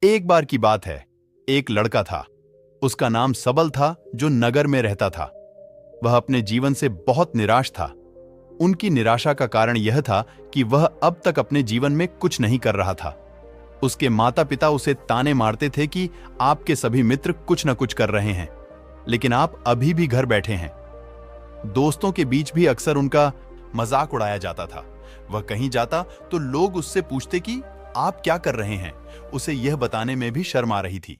एक बार की बात है, एक लड़का था। उसका नाम सबल था, जो नगर में रहता था। वह अपने जीवन से बहुत निराश था। उनकी निराशा का कारण यह था कि वह अब तक अपने जीवन में कुछ नहीं कर रहा था। उसके माता पिता उसे ताने मारते थे कि आपके सभी मित्र कुछ न कुछ कर रहे हैं, लेकिन आप अभी भी घर बैठे हैं। दोस्तों के बीच भी अक्सर उनका मजाक उड़ाया जाता था। वह कहीं जाता तो लोग उससे पूछते कि आप क्या कर रहे हैं। उसे यह बताने में भी शर्म आ रही थी।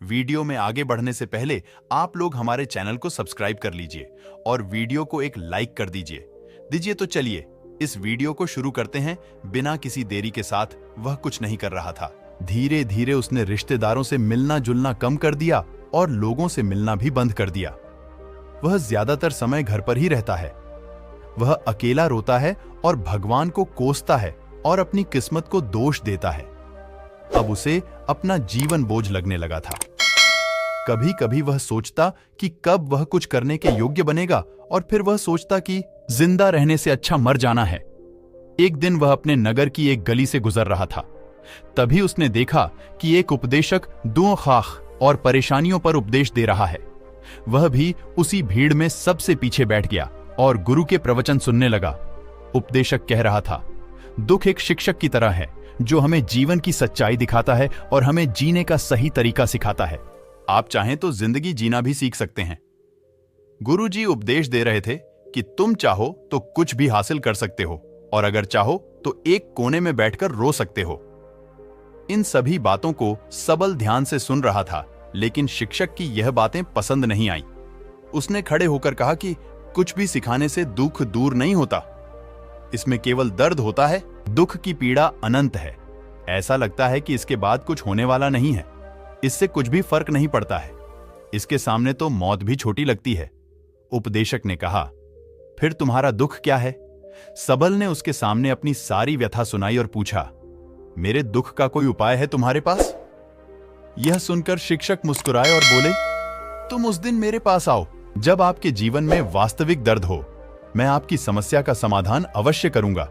वीडियो में आगे बढ़ने से पहले आप लोग हमारे चैनल को सब्सक्राइब कर लीजिए और वीडियो को एक लाइक कर दीजिए। तो चलिए इस वीडियो को शुरू करते हैं। बिना किसी देरी के साथ वह कुछ नहीं कर रहा था। धीरे धीरे उसने रिश्तेदारों से मिलना जुलना कम कर दिया और लोगों से मिलना भी बंद कर दिया। वह ज्यादातर समय घर पर ही रहता है। वह अकेला रोता है और भगवान को कोसता है और अपनी किस्मत को दोष देता है। अब उसे अपना जीवन बोझ लगने लगा था। कभी कभी वह सोचता कि कब वह कुछ करने के योग्य बनेगा, और फिर वह सोचता कि जिंदा रहने से अच्छा मर जाना है। एक दिन वह अपने नगर की एक गली से गुजर रहा था। तभी उसने देखा कि एक उपदेशक दुआ खाख और परेशानियों पर उपदेश दे रहा है। वह भी उसी भीड़ में सबसे पीछे बैठ गया और गुरु के प्रवचन सुनने लगा। उपदेशक कह रहा था, दुख एक शिक्षक की तरह है जो हमें जीवन की सच्चाई दिखाता है और हमें जीने का सही तरीका सिखाता है। आप चाहें तो जिंदगी जीना भी सीख सकते हैं। गुरुजी उपदेश दे रहे थे कि तुम चाहो तो कुछ भी हासिल कर सकते हो, और अगर चाहो तो एक कोने में बैठकर रो सकते हो। इन सभी बातों को सबल ध्यान से सुन रहा था, लेकिन शिक्षक की यह बातें पसंद नहीं आई। उसने खड़े होकर कहा कि कुछ भी सिखाने से दुख दूर नहीं होता, इसमें केवल दर्द होता है। दुख की पीड़ा अनंत है। ऐसा लगता है कि इसके बाद कुछ होने वाला नहीं है। इससे कुछ भी फर्क नहीं पड़ता है। इसके सामने तो मौत भी छोटी लगती है। उपदेशक ने कहा, फिर तुम्हारा दुख क्या है? सबल ने उसके सामने अपनी सारी व्यथा सुनाई और पूछा, मेरे दुख का कोई उपाय है तुम्हारे पास? यह सुनकर शिक्षक मुस्कुराए और बोले, तुम उस दिन मेरे पास आओ जब आपके जीवन में वास्तविक दर्द हो। मैं आपकी समस्या का समाधान अवश्य करूंगा।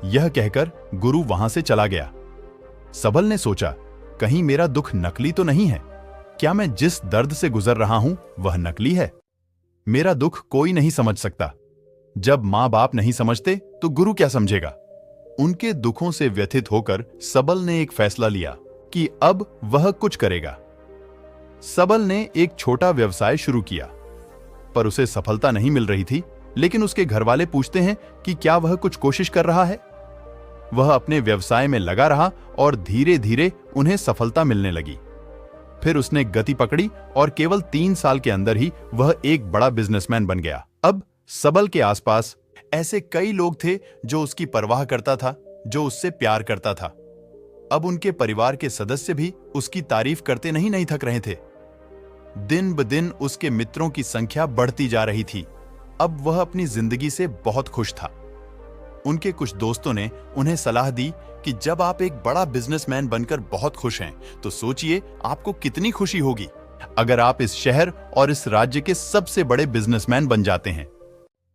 यह कहकर गुरु वहां से चला गया। सबल ने सोचा, कहीं मेरा दुख नकली तो नहीं है? क्या मैं जिस दर्द से गुजर रहा हूं वह नकली है? मेरा दुख कोई नहीं समझ सकता। जब मां बाप नहीं समझते तो गुरु क्या समझेगा? उनके दुखों से व्यथित होकर सबल ने एक फैसला लिया कि अब वह कुछ करेगा। सबल ने एक छोटा व्यवसाय शुरू किया, पर उसे सफलता नहीं मिल रही थी। लेकिन उसके घरवाले पूछते हैं कि क्या वह कुछ कोशिश कर रहा है? वह अपने व्यवसाय में लगा रहा और धीरे धीरे उन्हें सफलता मिलने लगी। फिर उसने गति पकड़ी और केवल 3 साल के अंदर ही वह एक बड़ा बिजनेसमैन बन गया। अब सबल के आसपास ऐसे कई लोग थे जो उसकी परवाह करता था, जो उससे प्यार करता था। अब उनके परिवार के सदस्य भी उसकी तारीफ करते नहीं थक रहे थे। दिन ब दिन उसके मित्रों की संख्या बढ़ती जा रही थी। अब वह अपनी जिंदगी से बहुत खुश था। उनके कुछ दोस्तों ने उन्हें सलाह दी कि जब आप एक बड़ा बिजनेसमैन बनकर बहुत खुश हैं, तो सोचिए आपको कितनी खुशी होगी अगर आप इस शहर और इस राज्य के सबसे बड़े बिजनेसमैन बन जाते हैं।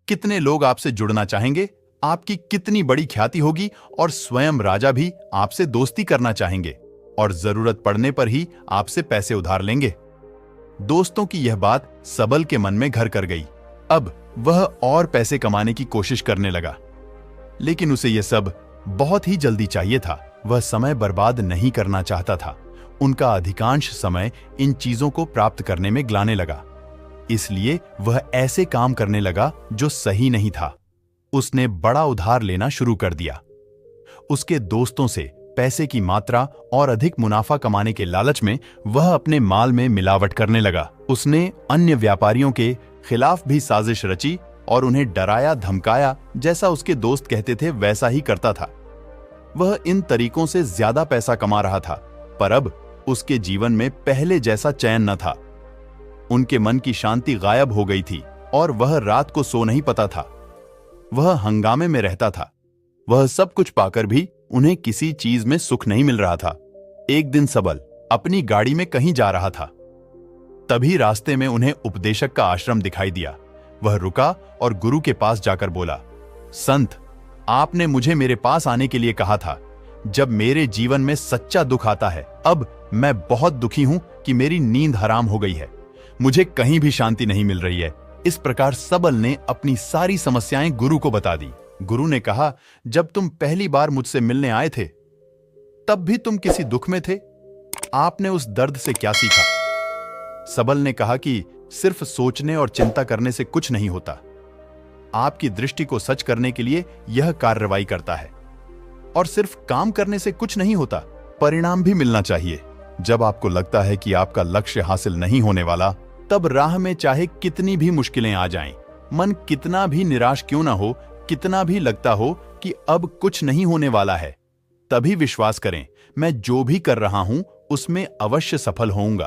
कितने लोग आपसे जुड़ना चाहेंगे, आपकी कितनी बड़ी ख्याति होगी, और स्वयं राजा भी आपसे दोस्ती करना चाहेंगे और जरूरत पड़ने पर ही आपसे पैसे उधार लेंगे। दोस्तों की यह बात सबल के मन में घर कर गई। अब वह और पैसे कमाने की कोशिश करने लगा, लेकिन उसे यह सब बहुत ही जल्दी चाहिए था। वह समय बर्बाद नहीं करना चाहता था। उनका अधिकांश समय इन चीजों को प्राप्त करने में गलाने लगा। इसलिए वह ऐसे काम करने लगा जो सही नहीं था। उसने बड़ा उधार लेना शुरू कर दिया। उसके दोस्तों से पैसे की मात्रा और अधिक मुनाफा कमाने के लालच में वह अपने माल में मिलावट करने लगा। उसने अन्य व्यापारियों के खिलाफ भी साजिश रची और उन्हें डराया धमकाया। जैसा उसके दोस्त कहते थे वैसा ही करता था। वह इन तरीकों से ज्यादा पैसा कमा रहा था, पर अब उसके जीवन में पहले जैसा चैन न था। उनके मन की शांति गायब हो गई थी और वह रात को सो नहीं पाता था। वह हंगामे में रहता था। वह सब कुछ पाकर भी उन्हें किसी चीज में सुख नहीं मिल रहा था। एक दिन सबल अपनी गाड़ी में कहीं जा रहा था। तभी रास्ते में उन्हें उपदेशक का आश्रम दिखाई दिया। वह रुका और गुरु के पास जाकर बोला, संत, आपने मुझे मेरे पास आने के लिए कहा था। जब मेरे जीवन में सच्चा दुख आता है। अब मैं बहुत दुखी हूं कि मेरी नींद हराम हो गई है, मुझे कहीं भी शांति नहीं मिल रही है। इस प्रकार सबल ने अपनी सारी समस्याएं गुरु को बता दी। गुरु ने कहा, जब तुम पहली बार मुझसे मिलने आए थे तब भी तुम किसी दुख में थे। आपने उस दर्द से क्या सीखा? सबल ने कहा कि सिर्फ सोचने और चिंता करने से कुछ नहीं होता। आपकी दृष्टि को सच करने के लिए यह कार्रवाई करता है। और सिर्फ काम करने से कुछ नहीं होता, परिणाम भी मिलना चाहिए। जब आपको लगता है कि आपका लक्ष्य हासिल नहीं होने वाला, तब राह में चाहे कितनी भी मुश्किलें आ जाएं, मन कितना भी निराश क्यों ना हो, कितना भी लगता हो कि अब कुछ नहीं होने वाला है, तभी विश्वास करें, मैं जो भी कर रहा हूं उसमें अवश्य सफल होऊंगा।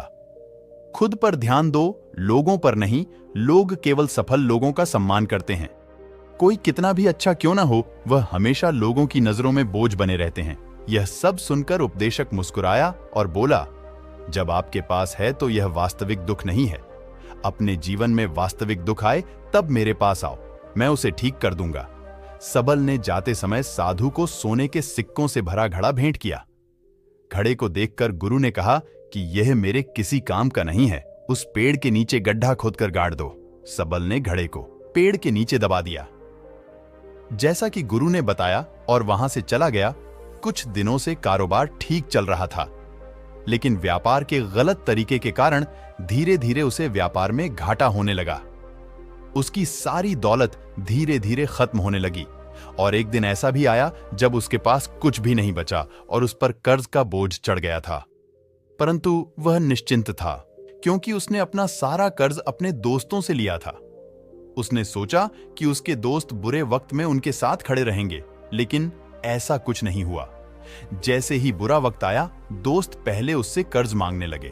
खुद पर ध्यान दो, लोगों पर नहीं। लोग केवल सफल लोगों का सम्मान करते हैं। कोई कितना भी अच्छा क्यों ना हो, वह हमेशा लोगों की नजरों में बोझ बने रहते हैं। यह सब सुनकर उपदेशक मुस्कुराया और बोला, जब आपके पास है तो यह वास्तविक दुख नहीं है। अपने जीवन में वास्तविक दुख आए तब मेरे पास आओ, मैं उसे ठीक कर दूंगा। सबल ने जाते समय साधु को सोने के सिक्कों से भरा घड़ा भेंट किया। घड़े को देखकर गुरु ने कहा कि यह मेरे किसी काम का नहीं है, उस पेड़ के नीचे गड्ढा खोदकर गाड़ दो। सबल ने घड़े को पेड़ के नीचे दबा दिया, जैसा कि गुरु ने बताया, और वहां से चला गया। कुछ दिनों से कारोबार ठीक चल रहा था, लेकिन व्यापार के गलत तरीके के कारण धीरे धीरे उसे व्यापार में घाटा होने लगा। उसकी सारी दौलत धीरे धीरे खत्म होने लगी, और एक दिन ऐसा भी आया जब उसके पास कुछ भी नहीं बचा और उस पर कर्ज का बोझ चढ़ गया था। परंतु वह निश्चिंत था, क्योंकि उसने अपना सारा कर्ज अपने दोस्तों से लिया था। उसने सोचा कि उसके दोस्त बुरे वक्त में उनके साथ खड़े रहेंगे, लेकिन ऐसा कुछ नहीं हुआ। जैसे ही बुरा वक्त आया, दोस्त पहले उससे कर्ज मांगने लगे।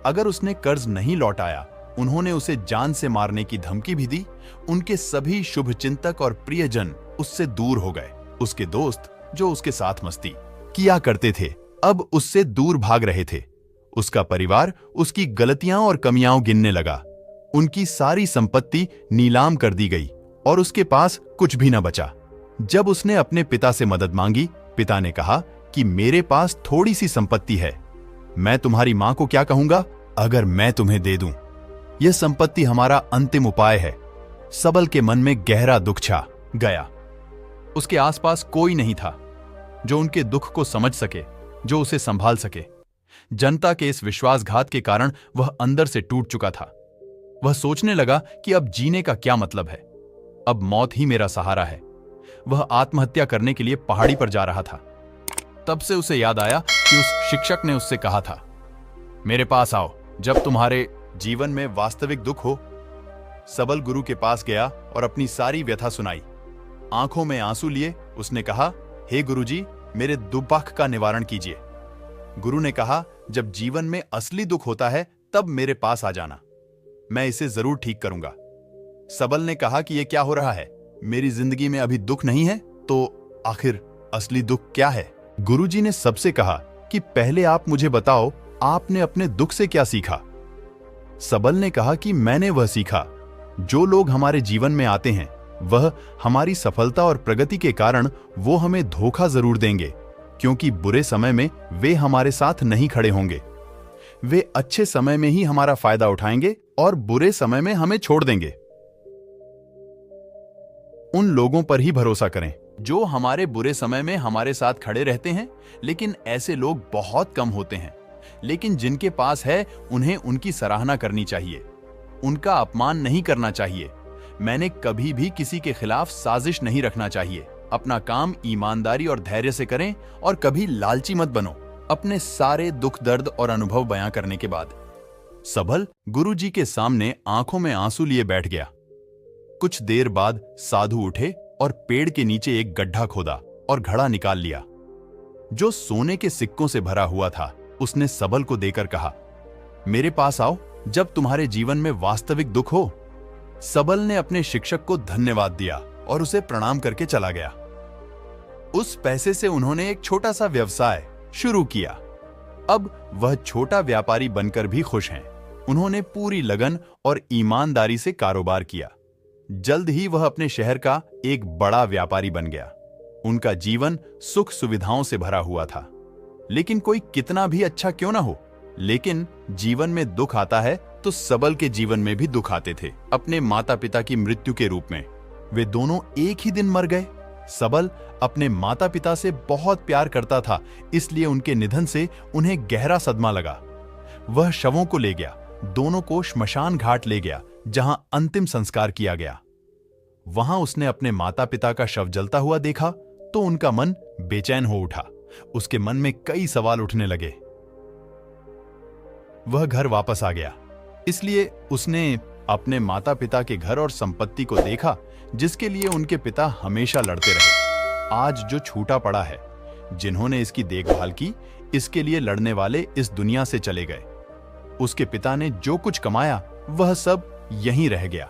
अगर उसने कर्ज नहीं लौटाया, उन्होंने उसे जान से मारने की धमकी भी दी। उनके सभी शुभचिंतक और प्रियजन उससे दूर हो गए। उसके दोस्त, जो उसके साथ मस्ती किया करते थे, अब उससे दूर भाग रहे थे। उसका परिवार उसकी गलतियां और कमियां गिनने लगा। उनकी सारी संपत्ति नीलाम कर दी गई और उसके पास कुछ भी न बचा। जब उसने अपने पिता से मदद मांगी, पिता ने कहा कि मेरे पास थोड़ी सी संपत्ति है, मैं तुम्हारी मां को क्या कहूंगा अगर मैं तुम्हें दे दूं? यह संपत्ति हमारा अंतिम उपाय है। सबल के मन में गहरा दुख छा गया। उसके आसपास कोई नहीं था जो उनके दुख को समझ सके, जो उसे संभाल सके। जनता के इस विश्वासघात के कारण वह अंदर से टूट चुका था। वह सोचने लगा कि अब जीने का क्या मतलब है, अब मौत ही मेरा सहारा है। वह आत्महत्या करने के लिए पहाड़ी पर जा रहा था। तब से उसे याद आया कि उस शिक्षक ने उससे कहा था, मेरे पास आओ जब तुम्हारे जीवन में वास्तविक दुख हो। सबल गुरु के पास गया और अपनी सारी व्यथा सुनाई। आंखों में आंसू लिए उसने कहा, हे गुरुजी, मेरे दुख का निवारण कीजिए। गुरु ने कहा, जब जीवन में असली दुख होता है तब मेरे पास आ जाना, मैं इसे जरूर ठीक करूंगा। सबल ने कहा कि यह क्या हो रहा है, मेरी जिंदगी में अभी दुख नहीं है, तो आखिर असली दुख क्या है? गुरुजी ने सबसे कहा कि पहले आप मुझे बताओ, आपने अपने दुख से क्या सीखा? सबल ने कहा कि मैंने वह सीखा, जो लोग हमारे जीवन में आते हैं वह हमारी सफलता और प्रगति के कारण वो हमें धोखा जरूर देंगे, क्योंकि बुरे समय में वे हमारे साथ नहीं खड़े होंगे। वे अच्छे समय में ही हमारा फायदा उठाएंगे और बुरे समय में हमें छोड़ देंगे। उन लोगों पर ही भरोसा करें जो हमारे बुरे समय में हमारे साथ खड़े रहते हैं, लेकिन ऐसे लोग बहुत कम होते हैं। लेकिन जिनके पास है उन्हें उनकी सराहना करनी चाहिए, उनका अपमान नहीं करना चाहिए। मैंने कभी भी किसी के खिलाफ साजिश नहीं रखना चाहिए। अपना काम ईमानदारी और धैर्य से करें और कभी लालची मत बनो। अपने सारे दुख दर्द और अनुभव बयां करने के बाद सबल गुरुजी के सामने आंखों में आंसू लिए बैठ गया। कुछ देर बाद साधु उठे और पेड़ के नीचे एक गड्ढा खोदा और घड़ा निकाल लिया, जो सोने के सिक्कों से भरा हुआ था। उसने सबल को देकर कहा, मेरे पास आओ जब तुम्हारे जीवन में वास्तविक दुख हो। सबल ने अपने शिक्षक को धन्यवाद दिया और उसे प्रणाम करके चला गया। उस पैसे से उन्होंने एक छोटा सा व्यवसाय शुरू किया। अब वह छोटा व्यापारी बनकर भी खुश हैं। उन्होंने पूरी लगन और ईमानदारी से कारोबार किया। जल्द ही वह अपने शहर का एक बड़ा व्यापारी बन गया। उनका जीवन सुख सुविधाओं से भरा हुआ था। लेकिन कोई कितना भी अच्छा क्यों ना हो, लेकिन जीवन में दुख आता है तो सबल के जीवन में भी दुख आते थे, अपने माता पिता की मृत्यु के रूप में। वे दोनों एक ही दिन मर गए। सबल अपने माता पिता से बहुत प्यार करता था, इसलिए उनके निधन से उन्हें गहरा सदमा लगा। वह शवों को ले गया, दोनों को श्मशान घाट ले गया, जहां अंतिम संस्कार किया गया। वहां उसने अपने माता पिता का शव जलता हुआ देखा तो उनका मन बेचैन हो उठा। उसके मन में कई सवाल उठने लगे। वह घर वापस आ गया, इसलिए उसने अपने माता पिता के घर और संपत्ति को देखा, जिसके लिए उनके पिता हमेशा लड़ते रहे। आज जो छूटा पड़ा है, जिन्होंने इसकी देखभाल की, इसके लिए लड़ने वाले इस दुनिया से चले गए। उसके पिता ने जो कुछ कमाया वह सब यहीं रह गया।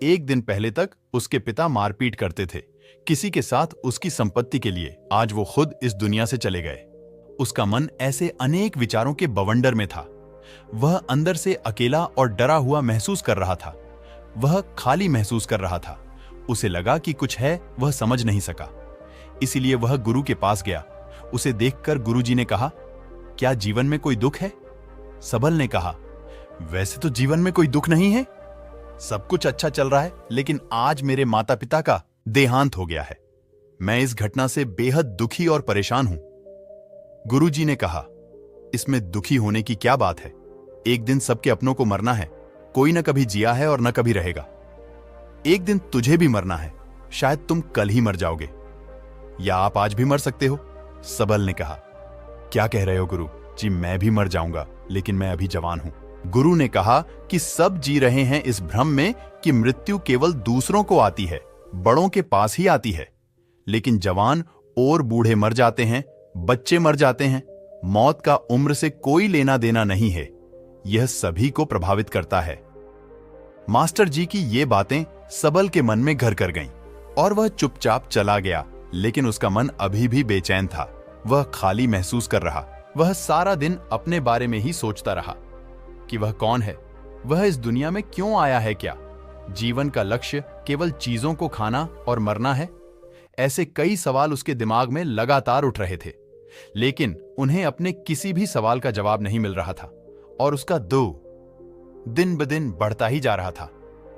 एक दिन पहले तक उसके पिता मारपीट करते थे किसी के साथ उसकी संपत्ति के लिए। आज वो खुद इस दुनिया से चले गए। उसका मन ऐसे अनेक विचारों के बवंडर में था। वह अंदर से अकेला और डरा हुआ महसूस कर रहा था। वह खाली महसूस कर रहा था। उसे लगा कि कुछ है, वह समझ नहीं सका। इसीलिए वह गुरु के पास गया। उसे देखकर गुरुजी ने कहा, क्या जीवन में कोई दुख है? सबल ने कहा, वैसे तो जीवन में कोई दुख नहीं है, सब कुछ अच्छा चल रहा है, लेकिन आज मेरे माता पिता का देहांत हो गया है। मैं इस घटना से बेहद दुखी और परेशान हूं। गुरुजी ने कहा, इसमें दुखी होने की क्या बात है? एक दिन सबके अपनों को मरना है। कोई न कभी जिया है और न कभी रहेगा। एक दिन तुझे भी मरना है। शायद तुम कल ही मर जाओगे, या आप आज भी मर सकते हो। सबल ने कहा, क्या कह रहे हो गुरु जी? मैं भी मर जाऊंगा, लेकिन मैं अभी जवान हूं। गुरु ने कहा कि सब जी रहे हैं इस भ्रम में कि मृत्यु केवल दूसरों को आती है, बड़ों के पास ही आती है। लेकिन जवान और बूढ़े मर जाते हैं, बच्चे मर जाते हैं। मौत का उम्र से कोई लेना देना नहीं है। यह सभी को प्रभावित करता है। मास्टर जी की ये बातें सबल के मन में घर कर गईं और वह चुपचाप चला गया। लेकिन उसका मन अभी भी बेचैन था। वह खाली महसूस कर रहा। वह सारा दिन अपने बारे में ही सोचता रहा कि वह कौन है, वह इस दुनिया में क्यों आया है, क्या जीवन का लक्ष्य केवल चीजों को खाना और मरना है? ऐसे कई सवाल उसके दिमाग में लगातार उठ रहे थे, लेकिन उन्हें अपने किसी भी सवाल का जवाब नहीं मिल रहा था और उसका दिन ब दिन बढ़ता ही जा रहा था।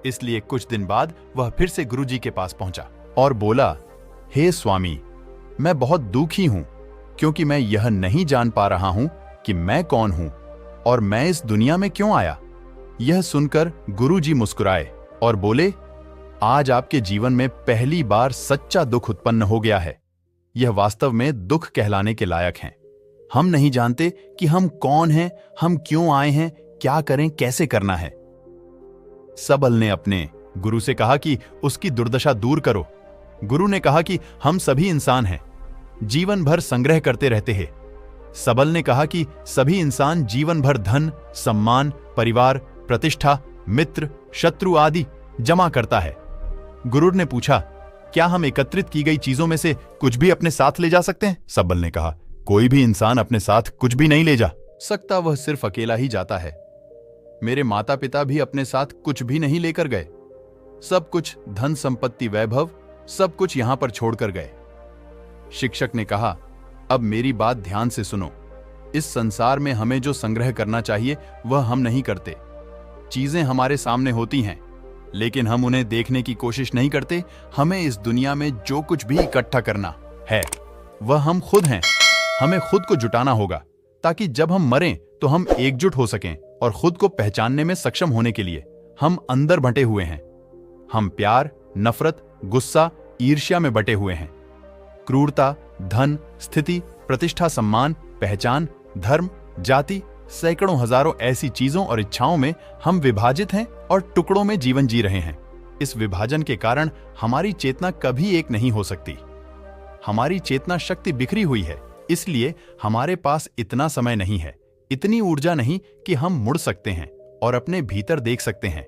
इसलिए कुछ दिन बाद वह फिर से गुरुजी के पास पहुंचा और बोला, हे स्वामी, मैं बहुत दुखी हूं क्योंकि मैं यह नहीं जान पा रहा हूं कि मैं कौन हूं और मैं इस दुनिया में क्यों आया। यह सुनकर गुरुजी मुस्कुराए और बोले, आज आपके जीवन में पहली बार सच्चा दुख उत्पन्न हो गया है। यह वास्तव में दुख कहलाने के लायक हैं। हम नहीं जानते कि हम कौन हैं, हम क्यों आए हैं, क्या करें, कैसे करना है। सबल ने अपने गुरु से कहा कि उसकी दुर्दशा दूर करो। गुरु ने कहा कि हम सभी इंसान हैं, जीवन भर संग्रह करते रहते हैं। सबल ने कहा कि सभी इंसान जीवन भर धन, सम्मान, परिवार, प्रतिष्ठा, मित्र, शत्रु आदि जमा करता है। गुरु ने पूछा, क्या हम एकत्रित की गई चीजों में से कुछ भी अपने साथ ले जा सकते हैं? सबल ने कहा, कोई भी इंसान अपने साथ कुछ भी नहीं ले जा सकता, वह सिर्फ अकेला ही जाता है। मेरे माता पिता भी अपने साथ कुछ भी नहीं लेकर गए। सब कुछ, धन संपत्ति, वैभव, सब कुछ यहां पर छोड़कर गए। शिक्षक ने कहा, अब मेरी बात ध्यान से सुनो। इस संसार में हमें जो संग्रह करना चाहिए वह हम नहीं करते। चीजें हमारे सामने होती हैं, लेकिन हम उन्हें देखने की कोशिश नहीं करते। हमें इस दुनिया में जो कुछ भी इकट्ठा करना है वह हम खुद हैं। हमें खुद को जुटाना होगा ताकि जब हम मरें तो हम एकजुट हो सकें और खुद को पहचानने में सक्षम होने के लिए हम अंदर बंटे हुए हैं। हम प्यार, नफरत, गुस्सा, ईर्ष्या में बटे हुए हैं। क्रूरता, धन, स्थिति, प्रतिष्ठा, सम्मान, पहचान, धर्म, जाति, सैकड़ों हजारों ऐसी चीजों और इच्छाओं में हम विभाजित हैं और टुकड़ों में जीवन जी रहे हैं। इस विभाजन के कारण हमारी चेतना कभी एक नहीं हो सकती। हमारी चेतना शक्ति बिखरी हुई है, इसलिए हमारे पास इतना समय नहीं है, इतनी ऊर्जा नहीं कि हम मुड़ सकते हैं और अपने भीतर देख सकते हैं।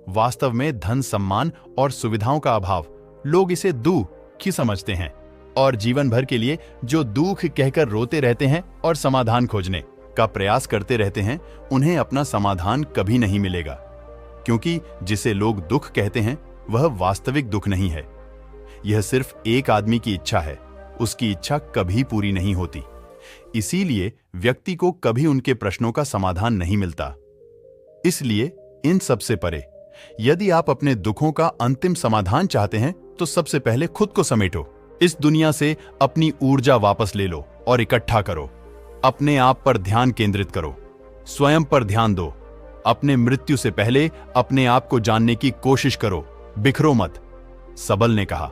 वास्तव में धन, सम्मान और सुविधाओं का अभाव, लोग इसे दुख ही समझते हैं और जीवन भर के लिए जो दुख कहकर रोते रहते हैं और समाधान खोजने का प्रयास करते रहते हैं, उन्हें अपना समाधान कभी नहीं मिलेगा, क्योंकि जिसे लोग दुख कहते हैं वह वास्तविक दुख नहीं है। यह सिर्फ एक आदमी की इच्छा है, उसकी इच्छा कभी पूरी नहीं होती। इसीलिए व्यक्ति को कभी उनके प्रश्नों का समाधान नहीं मिलता। इसलिए इन सब से परे, यदि आप अपने दुखों का अंतिम समाधान चाहते हैं तो सबसे पहले खुद को समेटो। इस दुनिया से अपनी ऊर्जा वापस ले लो और इकट्ठा करो। अपने आप पर ध्यान केंद्रित करो, स्वयं पर ध्यान दो। अपने मृत्यु से पहले अपने आप को जानने की कोशिश करो, बिखरो मत। सबल ने कहा,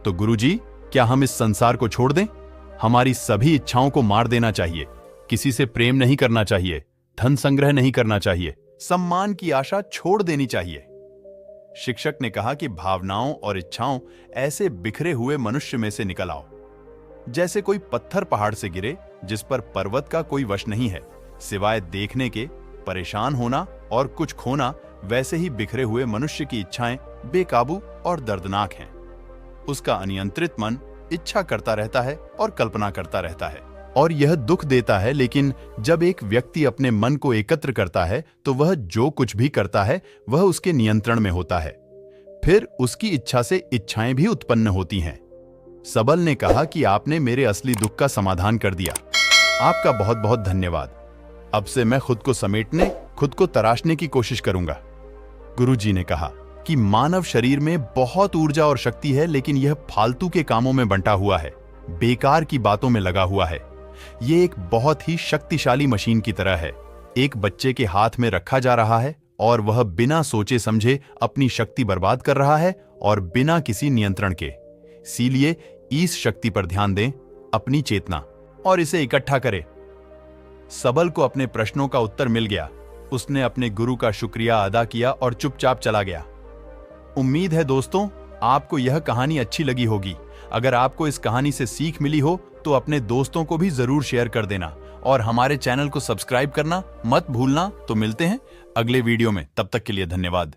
तो गुरुजी, क्या हम इस संसार को छोड़ दें? हमारी सभी इच्छाओं को मार देना चाहिए। किसी से प्रेम नहीं करना चाहिए, धन संग्रह नहीं करना चाहिए, सम्मान की आशा छोड़ देनी चाहिए। शिक्षक ने कहा कि भावनाओं और इच्छाओं ऐसे बिखरे हुए मनुष्य में से निकल आओ, जैसे कोई पत्थर पहाड़ से गिरे जिस पर पर्वत का कोई वश नहीं है, सिवाय देखने के परेशान होना और कुछ खोना। वैसे ही बिखरे हुए मनुष्य की इच्छाएं बेकाबू और दर्दनाक हैं। उसका अनियंत्रित मन इच्छा करता रहता है और कल्पना करता रहता है, और यह दुख देता है। लेकिन जब एक व्यक्ति अपने मन को एकत्र करता है तो वह जो कुछ भी करता है वह उसके नियंत्रण में होता है। फिर उसकी इच्छा से इच्छाएं भी उत्पन्न होती हैं। सबल ने कहा कि आपने मेरे असली दुख का समाधान कर दिया। आपका बहुत बहुत धन्यवाद। अब से मैं खुद को समेटने, खुद को तराशने की कोशिश करूंगा। गुरुजी ने कहा कि मानव शरीर में बहुत ऊर्जा और शक्ति है, लेकिन यह फालतू के कामों में बंटा हुआ है, बेकार की बातों में लगा हुआ है। ये एक बहुत ही शक्तिशाली मशीन की तरह है। एक बच्चे के हाथ में रखा जा रहा है और वह बिना सोचे समझे अपनी शक्ति बर्बाद कर रहा है, और बिना किसी नियंत्रण के। इसीलिए इस शक्ति पर ध्यान दें, अपनी चेतना, और इसे इकट्ठा करें। सबल को अपने प्रश्नों का उत्तर मिल गया। उसने अपने गुरु का शुक्रिया अदा किया और चुपचाप चला गया। उम्मीद है दोस्तों, आपको यह कहानी अच्छी लगी होगी। अगर आपको इस कहानी से सीख मिली हो तो अपने दोस्तों को भी जरूर शेयर कर देना, और हमारे चैनल को सब्सक्राइब करना मत भूलना। तो मिलते हैं अगले वीडियो में, तब तक के लिए धन्यवाद।